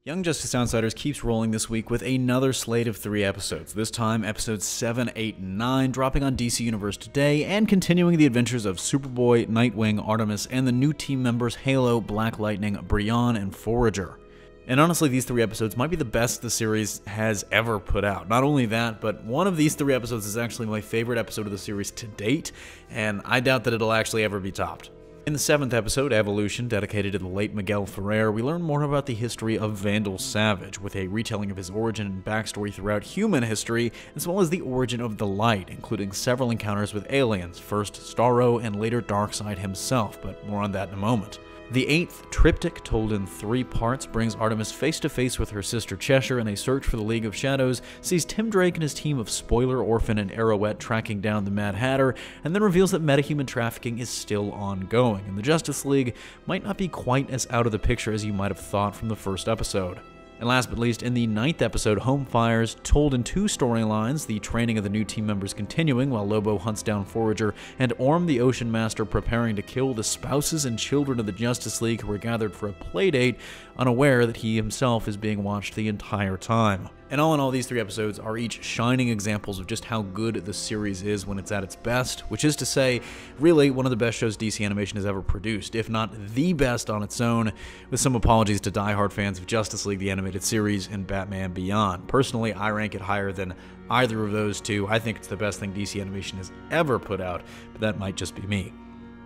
Young Justice Outsiders keeps rolling this week with another slate of 3 episodes, this time episodes 7, 8, and 9, dropping on DC Universe today, and continuing the adventures of Superboy, Nightwing, Artemis, and the new team members Halo, Black Lightning, Brion, and Forager. And honestly, these 3 episodes might be the best the series has ever put out. Not only that, but one of these 3 episodes is actually my favorite episode of the series to date, and I doubt that it'll actually ever be topped. In the 7th episode, Evolution, dedicated to the late Miguel Ferrer, we learn more about the history of Vandal Savage, with a retelling of his origin and backstory throughout human history, as well as the origin of the Light, including several encounters with aliens, first Starro and later Darkseid himself, but more on that in a moment. The 8th triptych, told in 3 parts, brings Artemis face-to-face with her sister Cheshire in a search for the League of Shadows, sees Tim Drake and his team of Spoiler, Orphan, and Arrowette tracking down the Mad Hatter, and then reveals that metahuman trafficking is still ongoing, and the Justice League might not be quite as out of the picture as you might have thought from the first episode. And last but least, in the 9th episode, Home Fires, told in 2 storylines, the training of the new team members continuing while Lobo hunts down Forager, and Orm the Ocean Master preparing to kill the spouses and children of the Justice League who were gathered for a playdate, unaware that he himself is being watched the entire time. And all in all, these 3 episodes are each shining examples of just how good the series is when it's at its best, which is to say, really one of the best shows DC Animation has ever produced, if not the best on its own, with some apologies to diehard fans of Justice League the Animated Series and Batman Beyond. Personally, I rank it higher than either of those two. I think it's the best thing DC Animation has ever put out, but that might just be me.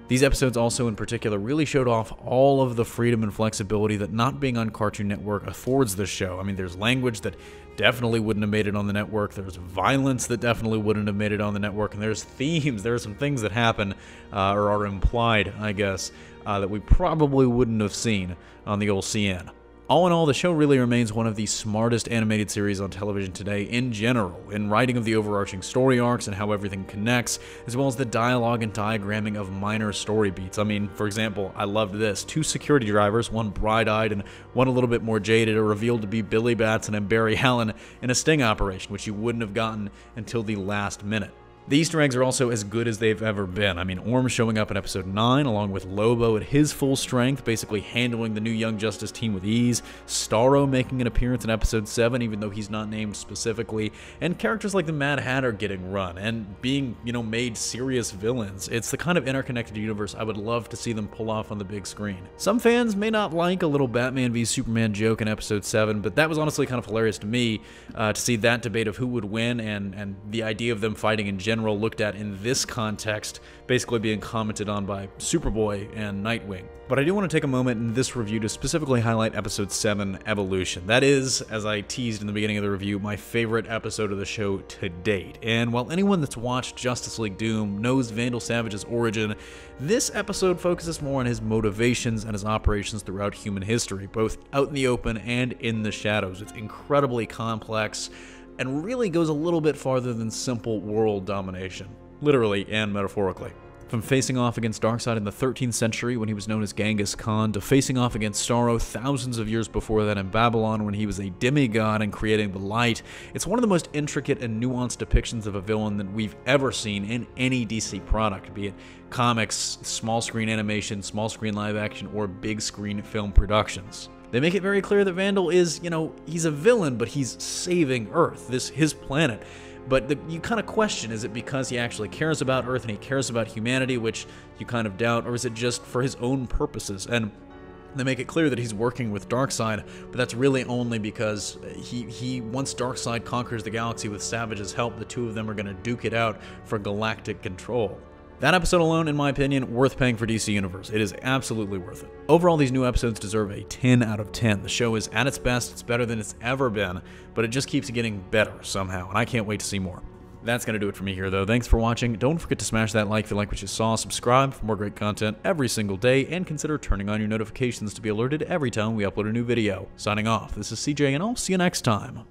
These episodes also in particular really showed off all of the freedom and flexibility that not being on Cartoon Network affords the show. I mean, there's language that definitely wouldn't have made it on the network, there's violence that definitely wouldn't have made it on the network, and there's themes, there are some things that happen, or are implied, I guess, that we probably wouldn't have seen on the old CN. All in all, the show really remains one of the smartest animated series on television today in general, in writing of the overarching story arcs and how everything connects, as well as the dialogue and diagramming of minor story beats. I mean, for example, I loved this. 2 security drivers, one bright-eyed and one a little bit more jaded, are revealed to be Billy Batson and Barry Allen in a sting operation, which you wouldn't have gotten until the last minute. The Easter eggs are also as good as they've ever been. I mean, Orm showing up in episode 9, along with Lobo at his full strength, basically handling the new Young Justice team with ease, Starro making an appearance in episode 7, even though he's not named specifically, and characters like the Mad Hatter getting run, and being, made serious villains. It's the kind of interconnected universe I would love to see them pull off on the big screen. Some fans may not like a little Batman v Superman joke in episode 7, but that was honestly kind of hilarious to me, to see that debate of who would win, and the idea of them fighting in general looked at in this context, basically being commented on by Superboy and Nightwing. But I do want to take a moment in this review to specifically highlight episode 7, Evolution. That is, as I teased in the beginning of the review, my favorite episode of the show to date. And while anyone that's watched Justice League Doom knows Vandal Savage's origin, this episode focuses more on his motivations and his operations throughout human history, both out in the open and in the shadows. It's incredibly complex, and really goes a little bit farther than simple world domination, literally and metaphorically. From facing off against Darkseid in the 13th century when he was known as Genghis Khan, to facing off against Starro thousands of years before that in Babylon when he was a demigod and creating the Light, it's one of the most intricate and nuanced depictions of a villain that we've ever seen in any DC product, be it comics, small screen animation, small screen live action, or big screen film productions. They make it very clear that Vandal is, he's a villain, but he's saving Earth, his planet. But you kind of question, is it because he actually cares about Earth and he cares about humanity, which you kind of doubt, or is it just for his own purposes? And they make it clear that he's working with Darkseid, but that's really only because once Darkseid conquers the galaxy with Savage's help, the two of them are going to duke it out for galactic control. That episode alone, in my opinion, worth paying for DC Universe. It is absolutely worth it. Overall, these new episodes deserve a 10 out of 10. The show is at its best, it's better than it's ever been, but it just keeps getting better somehow, and I can't wait to see more. That's going to do it for me here, though. Thanks for watching. Don't forget to smash that like if you like what you saw, subscribe for more great content every single day, and consider turning on your notifications to be alerted every time we upload a new video. Signing off, this is CJ, and I'll see you next time.